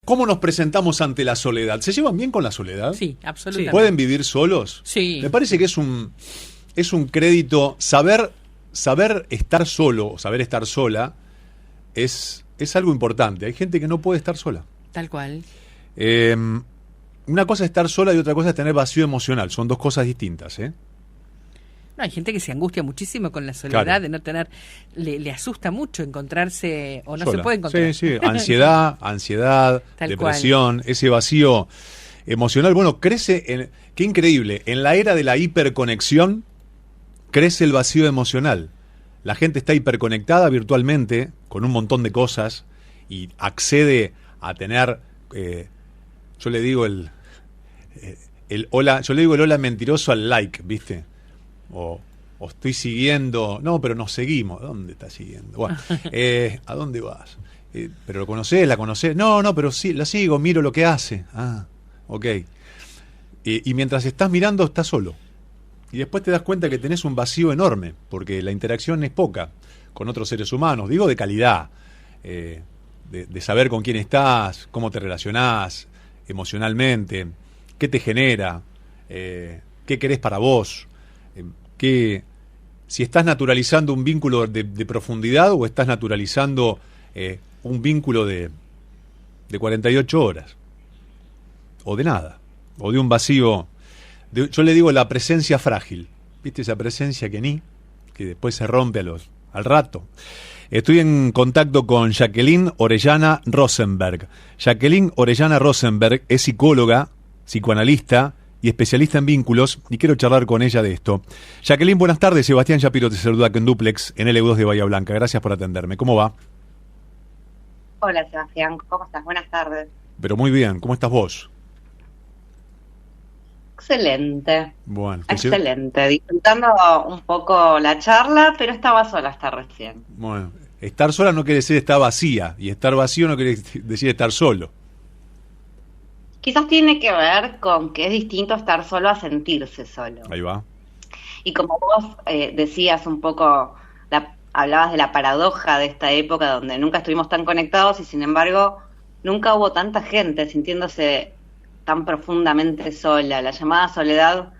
¿Cómo nos presentamos ante la soledad? ¿Se llevan bien con la soledad? Sí, absolutamente. ¿Pueden vivir solos? Sí. Me parece que es un crédito. Saber estar solo, o saber estar sola, es algo importante. Hay gente que no puede estar sola. Tal cual. Una cosa es estar sola y otra cosa es tener vacío emocional. Son dos cosas distintas, ¿eh? No, hay gente que se angustia muchísimo con la soledad, claro, de no tener, le asusta mucho encontrarse, o no sola. Se puede encontrar. Sí, ansiedad, depresión, ese vacío emocional. Bueno, crece, qué increíble, en la era de la hiperconexión, crece el vacío emocional. La gente está hiperconectada virtualmente, con un montón de cosas, y accede a tener, yo le digo el hola mentiroso al like, ¿viste? O estoy siguiendo, no, pero nos seguimos. ¿Dónde estás siguiendo? Bueno, ¿a dónde vas? ¿Pero lo conocés? ¿La conocés? No, pero sí, la sigo, miro lo que hace. Ah, ok. Y mientras estás mirando, estás solo. Y después te das cuenta que tenés un vacío enorme, porque la interacción es poca con otros seres humanos. Digo de calidad, de saber con quién estás, cómo te relacionás emocionalmente, qué te genera, qué querés para vos. Que si estás naturalizando un vínculo de profundidad o estás naturalizando un vínculo de 48 horas o de nada, o de un vacío, yo le digo la presencia frágil, ¿viste? Esa presencia que después se rompe al rato. Estoy en contacto con Jacqueline Orellana Rosenberg. Jacqueline Orellana Rosenberg es psicóloga, psicoanalista y especialista en vínculos, y quiero charlar con ella de esto. Jacqueline, buenas tardes. Sebastián Shapiro te saluda en Duplex, en LU2 de Bahía Blanca. Gracias por atenderme. ¿Cómo va? Hola, Sebastián. ¿Cómo estás? Buenas tardes. Pero muy bien. ¿Cómo estás vos? Excelente. Bueno. Excelente. Disfrutando un poco la charla, pero estaba sola hasta recién. Bueno, estar sola no quiere decir estar vacía, y estar vacío no quiere decir estar solo. Quizás tiene que ver con que es distinto estar solo a sentirse solo. Ahí va. Y como vos decías un poco, hablabas de la paradoja de esta época donde nunca estuvimos tan conectados y sin embargo nunca hubo tanta gente sintiéndose tan profundamente sola. La llamada soledad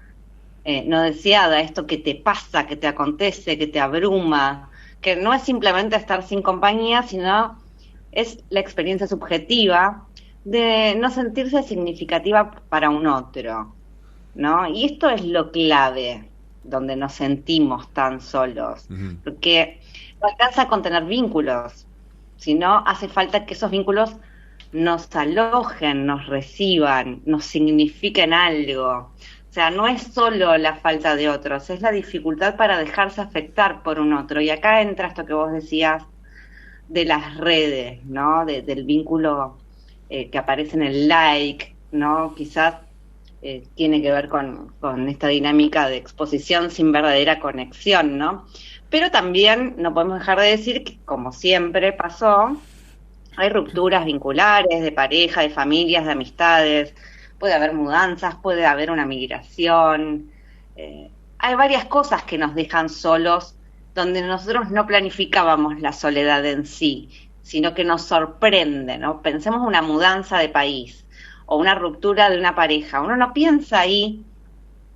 no deseada, esto que te pasa, que te acontece, que te abruma, que no es simplemente estar sin compañía, sino es la experiencia subjetiva de no sentirse significativa para un otro, ¿no? Y esto es lo clave, donde nos sentimos tan solos, porque no alcanza con tener vínculos, sino hace falta que esos vínculos nos alojen, nos reciban, nos signifiquen algo. O sea, no es solo la falta de otros, es la dificultad para dejarse afectar por un otro. Y acá entra esto que vos decías de las redes, ¿no? Del vínculo que aparece en el like, ¿no? Quizás tiene que ver con esta dinámica de exposición sin verdadera conexión, ¿no? Pero también no podemos dejar de decir que, como siempre pasó, hay rupturas vinculares, de pareja, de familias, de amistades, puede haber mudanzas, puede haber una migración, hay varias cosas que nos dejan solos, donde nosotros no planificábamos la soledad en sí, sino que nos sorprende, ¿no? Pensemos una mudanza de país o una ruptura de una pareja. Uno no piensa ahí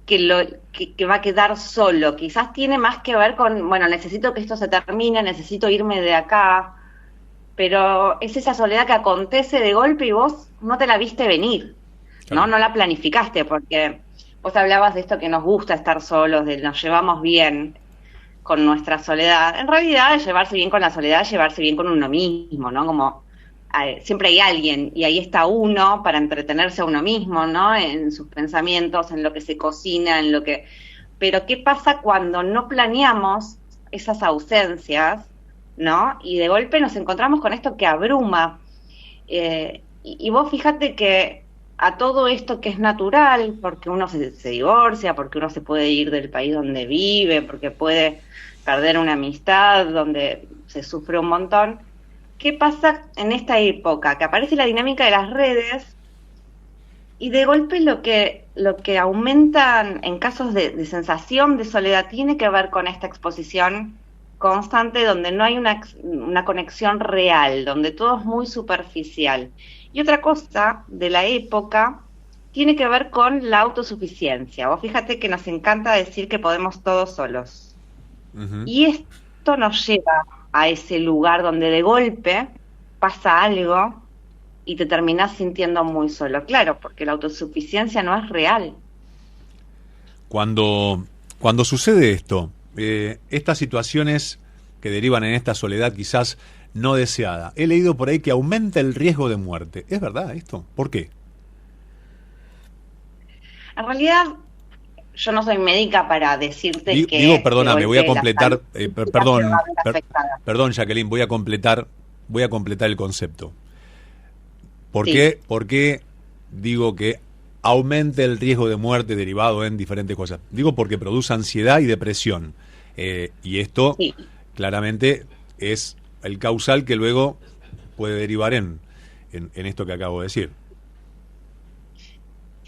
que va a quedar solo. Quizás tiene más que ver con, bueno, necesito que esto se termine, necesito irme de acá, pero es esa soledad que acontece de golpe y vos no te la viste venir, ¿no? No la planificaste, porque vos hablabas de esto que nos gusta estar solos, de nos llevamos bien con nuestra soledad. En realidad, llevarse bien con la soledad es llevarse bien con uno mismo, ¿no? Como siempre hay alguien, y ahí está uno para entretenerse a uno mismo, ¿no? En sus pensamientos, en lo que se cocina, en lo que... Pero ¿qué pasa cuando no planeamos esas ausencias, ¿no? Y de golpe nos encontramos con esto que abruma. Y vos fíjate que a todo esto que es natural, porque uno se divorcia, porque uno se puede ir del país donde vive, porque puede perder una amistad donde se sufre un montón. ¿Qué pasa en esta época? Que aparece la dinámica de las redes y de golpe lo que aumentan en casos de sensación de soledad tiene que ver con esta exposición constante donde no hay una conexión real, donde todo es muy superficial. Y otra cosa de la época tiene que ver con la autosuficiencia. Vos fíjate que nos encanta decir que podemos todos solos. Ujú. Y esto nos lleva a ese lugar donde de golpe pasa algo y te terminás sintiendo muy solo. Claro, porque la autosuficiencia no es real. Cuando sucede esto, estas situaciones que derivan en esta soledad quizás no deseada, he leído por ahí que aumenta el riesgo de muerte. ¿Es verdad esto? ¿Por qué? En realidad, yo no soy médica para decirte que... Digo, perdóname, voy a completar, perdón, afectada. perdón, Jacqueline, voy a completar el concepto. ¿Por Sí. qué digo que aumente el riesgo de muerte derivado en diferentes cosas? Digo porque produce ansiedad y depresión. Y esto Sí. claramente es el causal que luego puede derivar en esto que acabo de decir.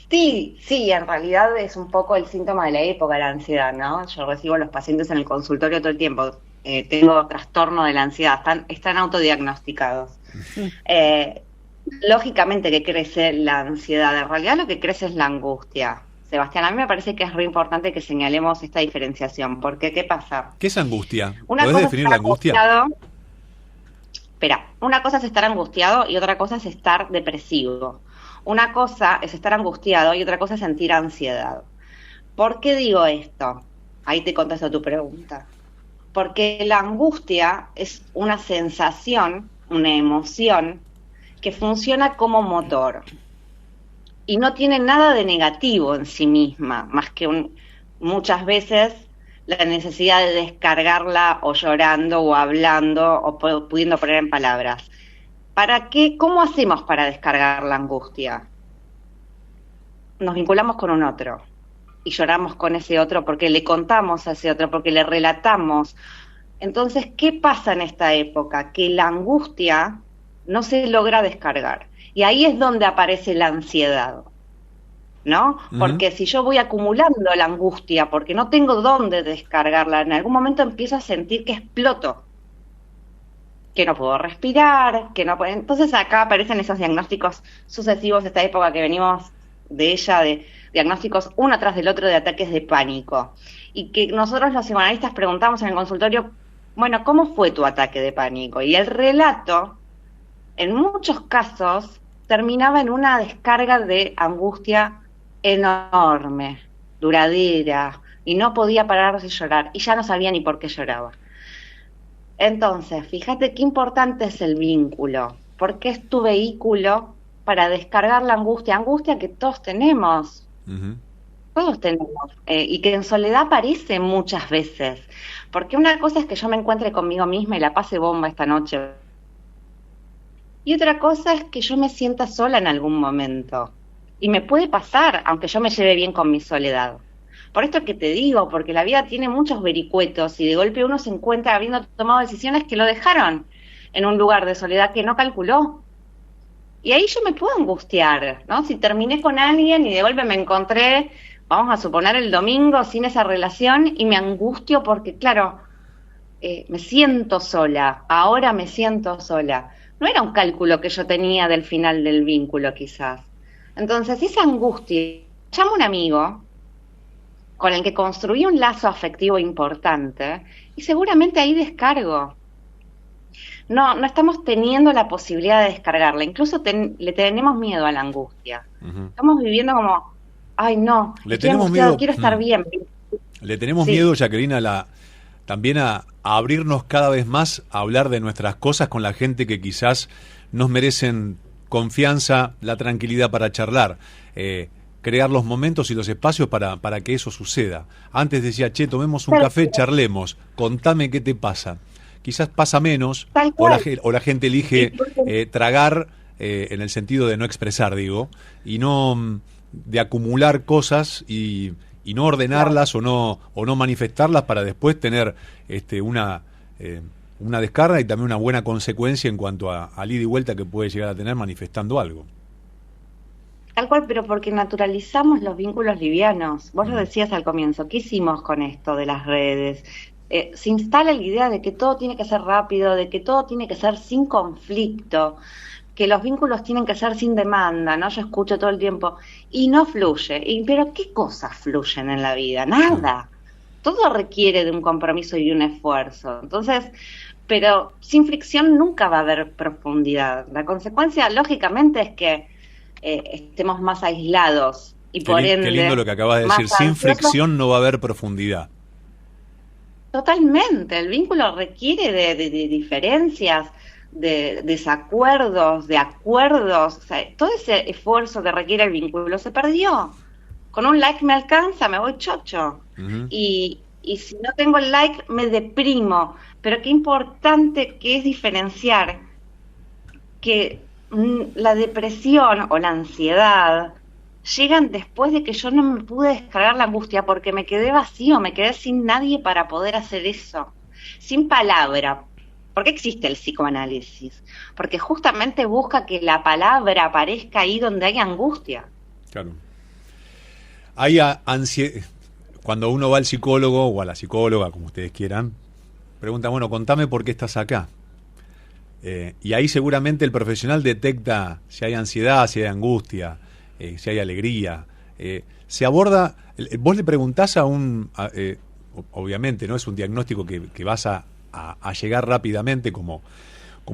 Sí, sí, en realidad es un poco el síntoma de la época, la ansiedad, ¿no? Yo recibo a los pacientes en el consultorio todo el tiempo. Tengo trastorno de la ansiedad, están autodiagnosticados. Lógicamente que crece la ansiedad, en realidad lo que crece es la angustia. Sebastián, a mí me parece que es re importante que señalemos esta diferenciación, porque ¿qué pasa? ¿Qué es angustia? Una ¿Podés cosa es definir estar la angustia? angustiado. Espera, una cosa es estar angustiado y otra cosa es estar depresivo. Una cosa es estar angustiado y otra cosa es sentir ansiedad. ¿Por qué digo esto? Ahí te contesto tu pregunta. Porque la angustia es una sensación, una emoción que funciona como motor y no tiene nada de negativo en sí misma, más que muchas veces la necesidad de descargarla o llorando o hablando o pudiendo poner en palabras. ¿Para qué? ¿Cómo hacemos para descargar la angustia? Nos vinculamos con un otro y lloramos con ese otro porque le contamos a ese otro, porque le relatamos. Entonces, ¿qué pasa en esta época? Que la angustia no se logra descargar. Y ahí es donde aparece la ansiedad, ¿no? Porque si yo voy acumulando la angustia, porque no tengo dónde descargarla, en algún momento empiezo a sentir que exploto, que no puedo respirar, que no puedo... Entonces acá aparecen esos diagnósticos sucesivos de esta época que venimos de ella, de diagnósticos uno tras del otro de ataques de pánico. Y que nosotros los psicoanalistas preguntamos en el consultorio, bueno, ¿cómo fue tu ataque de pánico? Y el relato, en muchos casos, terminaba en una descarga de angustia enorme, duradera, y no podía parar de llorar, y ya no sabía ni por qué lloraba. Entonces, fíjate qué importante es el vínculo, porque es tu vehículo para descargar la angustia que todos tenemos. Todos tenemos, y que en soledad aparece muchas veces, porque una cosa es que yo me encuentre conmigo misma y la pase bomba esta noche, y otra cosa es que yo me sienta sola en algún momento, y me puede pasar, aunque yo me lleve bien con mi soledad. Por esto que te digo, porque la vida tiene muchos vericuetos, y de golpe uno se encuentra habiendo tomado decisiones que lo dejaron en un lugar de soledad que no calculó. Y ahí yo me puedo angustiar, ¿no? Si terminé con alguien y de golpe me encontré, vamos a suponer el domingo, sin esa relación, y me angustio porque, claro, me siento sola, ahora me siento sola. No era un cálculo que yo tenía del final del vínculo, quizás. Entonces, esa angustia, llamo a un amigo con el que construí un lazo afectivo importante, y seguramente ahí descargo. No estamos teniendo la posibilidad de descargarla, incluso le tenemos miedo a la angustia. Estamos viviendo como, ay no, estoy angustiado, quiero estar bien. Le tenemos miedo, Jacqueline, también a abrirnos cada vez más, a hablar de nuestras cosas con la gente que quizás nos merecen confianza, la tranquilidad para charlar, crear los momentos y los espacios para que eso suceda. Antes decía, tomemos un café, charlemos, contame qué te pasa. Quizás pasa menos, o la gente elige tragar, en el sentido de no expresar, digo, y no de acumular cosas y no ordenarlas o no manifestarlas para después tener una descarga y también una buena consecuencia en cuanto al ida y vuelta que puede llegar a tener manifestando algo. Tal cual, pero porque naturalizamos los vínculos livianos. Vos lo decías al comienzo, ¿qué hicimos con esto de las redes? se instala la idea de que todo tiene que ser rápido, de que todo tiene que ser sin conflicto, que los vínculos tienen que ser sin demanda, ¿no? Yo escucho todo el tiempo, y no fluye. Pero ¿qué cosas fluyen en la vida? Nada. Todo requiere de un compromiso y un esfuerzo. Entonces, pero sin fricción nunca va a haber profundidad. La consecuencia, lógicamente, es que estemos más aislados y por ende... Qué lindo lo que acabas de decir, sin fricción no va a haber profundidad. Totalmente, el vínculo requiere de diferencias, de desacuerdos, de acuerdos, o sea, todo ese esfuerzo que requiere el vínculo se perdió. Con un like me alcanza, me voy chocho. Uh-huh. Y si no tengo el like, me deprimo. Pero qué importante que es diferenciar que la depresión o la ansiedad llegan después de que yo no me pude descargar la angustia porque me quedé vacío, me quedé sin nadie para poder hacer eso, sin palabra. ¿Por qué existe el psicoanálisis? Porque justamente busca que la palabra aparezca ahí donde hay angustia. Claro. Hay ansiedad. Cuando uno va al psicólogo o a la psicóloga, como ustedes quieran, pregunta, bueno, contame por qué estás acá. Y ahí seguramente el profesional detecta si hay ansiedad, si hay angustia, si hay alegría. Se aborda, vos le preguntás obviamente no es un diagnóstico que vas a llegar rápidamente como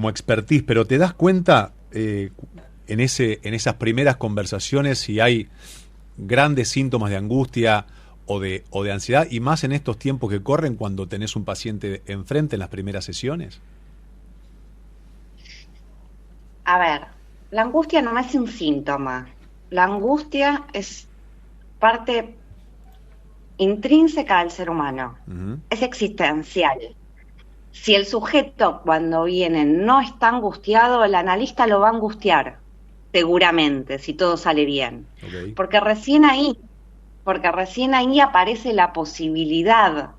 expertise, pero te das cuenta en esas primeras conversaciones si hay grandes síntomas de angustia o de ansiedad, y más en estos tiempos que corren cuando tenés un paciente enfrente en las primeras sesiones. A ver, la angustia no es un síntoma. La angustia es parte intrínseca del ser humano. Uh-huh. Es existencial. Si el sujeto cuando viene no está angustiado, el analista lo va a angustiar, seguramente, si todo sale bien. Okay. Porque recién ahí aparece la posibilidad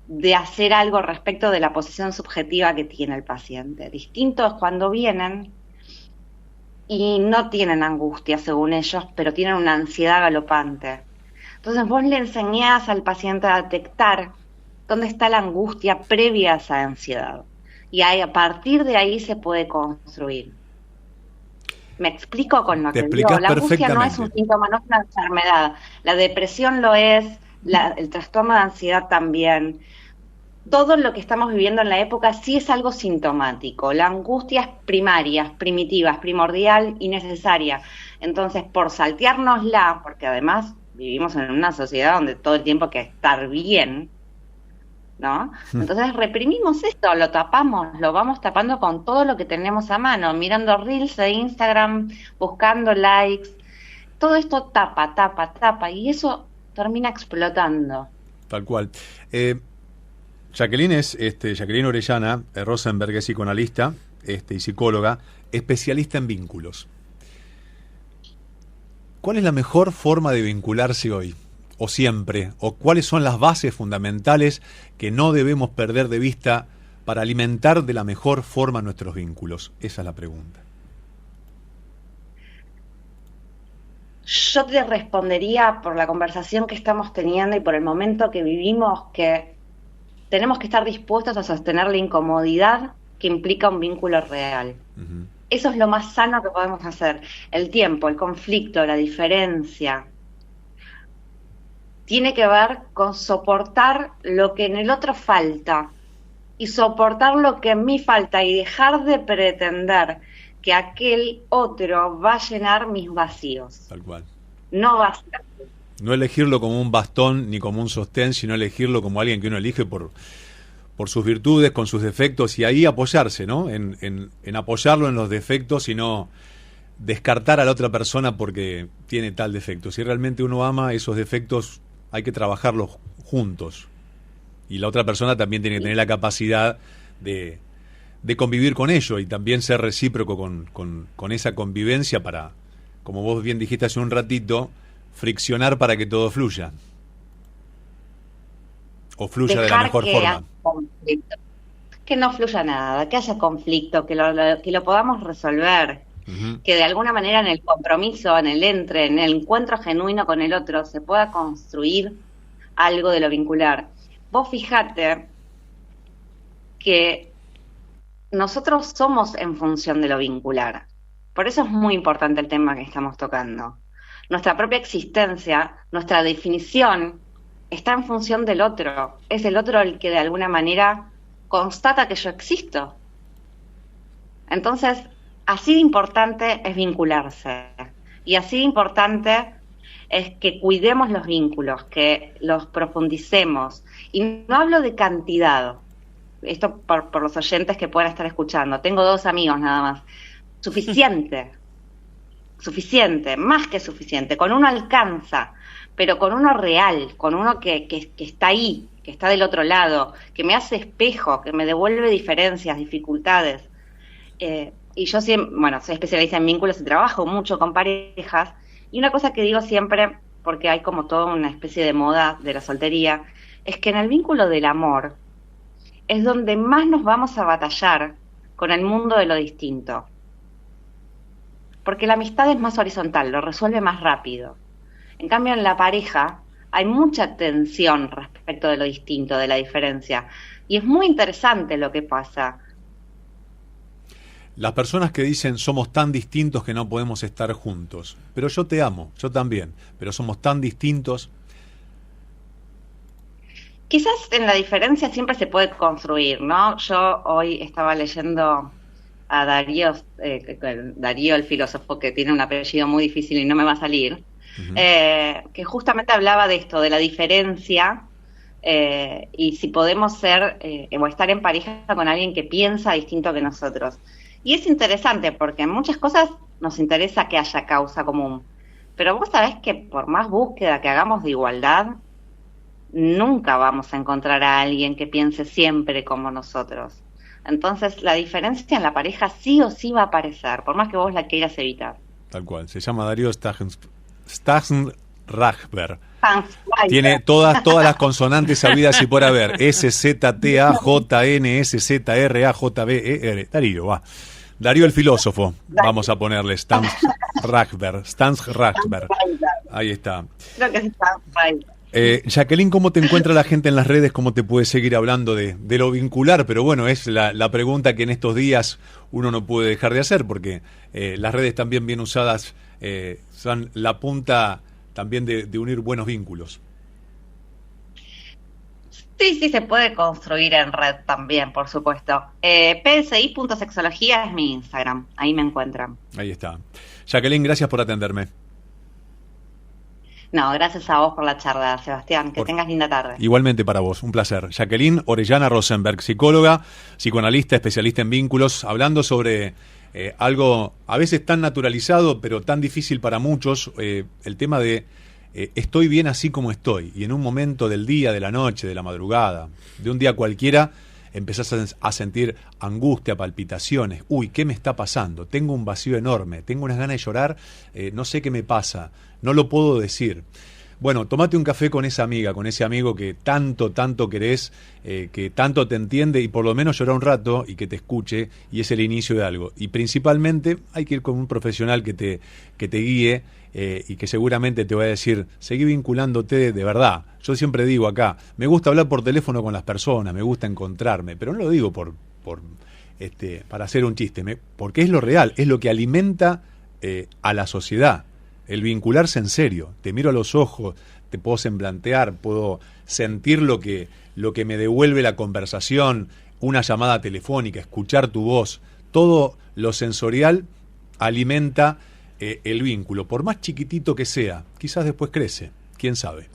de hacer algo respecto de la posición subjetiva que tiene el paciente. Distinto es cuando vienen y no tienen angustia, según ellos, pero tienen una ansiedad galopante. Entonces vos le enseñás al paciente a detectar dónde está la angustia previa a esa ansiedad. Y ahí, a partir de ahí se puede construir. ¿Me explico con lo que digo? La angustia no es un síntoma, no es una enfermedad. La depresión lo es, el trastorno de ansiedad también. Todo lo que estamos viviendo en la época sí es algo sintomático. La angustia es primaria, es primitiva, es primordial y necesaria. Entonces, por salteárnosla, porque además vivimos en una sociedad donde todo el tiempo hay que estar bien, ¿no? Entonces reprimimos esto, lo tapamos, lo vamos tapando con todo lo que tenemos a mano, mirando reels de Instagram, buscando likes. Todo esto tapa, y eso termina explotando. Tal cual. Jacqueline es Jacqueline Orellana Rosenberg, es psicoanalista y psicóloga, especialista en vínculos. ¿Cuál es la mejor forma de vincularse hoy? ¿O siempre? ¿O cuáles son las bases fundamentales que no debemos perder de vista para alimentar de la mejor forma nuestros vínculos? Esa es la pregunta. Yo te respondería por la conversación que estamos teniendo y por el momento que vivimos, que tenemos que estar dispuestos a sostener la incomodidad que implica un vínculo real. Uh-huh. Eso es lo más sano que podemos hacer. El tiempo, el conflicto, la diferencia, tiene que ver con soportar lo que en el otro falta y soportar lo que en mí falta y dejar de pretender que aquel otro va a llenar mis vacíos. Tal cual. No va a ser. No elegirlo como un bastón ni como un sostén, sino elegirlo como alguien que uno elige por sus virtudes, con sus defectos, y ahí apoyarse, ¿no? En apoyarlo en los defectos y no descartar a la otra persona porque tiene tal defecto. Si realmente uno ama esos defectos, hay que trabajarlos juntos. Y la otra persona también tiene que tener la capacidad de convivir con ello y también ser recíproco con esa convivencia para, como vos bien dijiste hace un ratito, friccionar para que todo fluya. O fluya de la mejor forma. Que no fluya nada, que haya conflicto, que lo podamos resolver. Uh-huh. Que de alguna manera en el compromiso, en el encuentro genuino con el otro, se pueda construir algo de lo vincular. Vos fijate que nosotros somos en función de lo vincular. Por eso es muy importante el tema que estamos tocando. Nuestra propia existencia, nuestra definición, está en función del otro. Es el otro el que de alguna manera constata que yo existo. Entonces, así de importante es vincularse. Y así de importante es que cuidemos los vínculos, que los profundicemos. Y no hablo de cantidad. Esto por los oyentes que puedan estar escuchando. Tengo 2 amigos nada más. Suficiente, más que suficiente. Con uno alcanza, pero con uno real, con uno que está ahí, que está del otro lado, que me hace espejo, que me devuelve diferencias, dificultades. Y yo siempre, soy especialista en vínculos y trabajo mucho con parejas. Y una cosa que digo siempre, porque hay como toda una especie de moda de la soltería, es que en el vínculo del amor es donde más nos vamos a batallar con el mundo de lo distinto. Porque la amistad es más horizontal, lo resuelve más rápido. En cambio, en la pareja hay mucha tensión respecto de lo distinto, de la diferencia. Y es muy interesante lo que pasa. Las personas que dicen somos tan distintos que no podemos estar juntos. Pero yo te amo, yo también, pero somos tan distintos. Quizás en la diferencia siempre se puede construir, ¿no? Yo hoy estaba leyendo a Darío el filósofo, que tiene un apellido muy difícil y no me va a salir, que justamente hablaba de esto, de la diferencia, y si podemos ser o estar en pareja con alguien que piensa distinto que nosotros. Y es interesante porque en muchas cosas nos interesa que haya causa común, pero vos sabés que por más búsqueda que hagamos de igualdad, nunca vamos a encontrar a alguien que piense siempre como nosotros. Entonces, la diferencia en la pareja sí o sí va a aparecer, por más que vos la quieras evitar. Tal cual. Se llama Darío Stahnrachber. Tiene todas las consonantes habidas y por haber. S-Z-T-A-J-N-S-Z-R-A-J-B-E-R. Darío, va. Darío el filósofo. Vamos a ponerle Stahnrachber. Ahí está. Creo que es Stahnrachber. Jacqueline, ¿cómo te encuentra la gente en las redes? ¿Cómo te puede seguir hablando de lo vincular? Pero bueno, es la pregunta que en estos días uno no puede dejar de hacer, porque las redes también bien usadas son la punta también de unir buenos vínculos. Sí, se puede construir en red también, por supuesto. psi.sexología es mi Instagram, ahí me encuentran. Ahí está. Jacqueline, gracias por atenderme. No, gracias a vos por la charla, Sebastián. Que tengas linda tarde. Igualmente para vos, un placer. Jacqueline Orellana Rosenberg, psicóloga, psicoanalista, especialista en vínculos, hablando sobre algo a veces tan naturalizado, pero tan difícil para muchos, el tema de estoy bien así como estoy. Y en un momento del día, de la noche, de la madrugada, de un día cualquiera, empezás a sentir angustia, palpitaciones. Uy, ¿qué me está pasando? Tengo un vacío enorme, tengo unas ganas de llorar, no sé qué me pasa, no lo puedo decir. Bueno, tomate un café con esa amiga, con ese amigo que tanto querés, que tanto te entiende, y por lo menos llorar un rato y que te escuche, y es el inicio de algo. Y principalmente hay que ir con un profesional que te guíe, y que seguramente te va a decir, seguí vinculándote de verdad. Yo siempre digo acá, me gusta hablar por teléfono con las personas, me gusta encontrarme, pero no lo digo para hacer un chiste, porque es lo real, es lo que alimenta a la sociedad. El vincularse en serio, te miro a los ojos, te puedo semblantear, puedo sentir lo que me devuelve la conversación, una llamada telefónica, escuchar tu voz, todo lo sensorial alimenta el vínculo, por más chiquitito que sea, quizás después crece, quién sabe.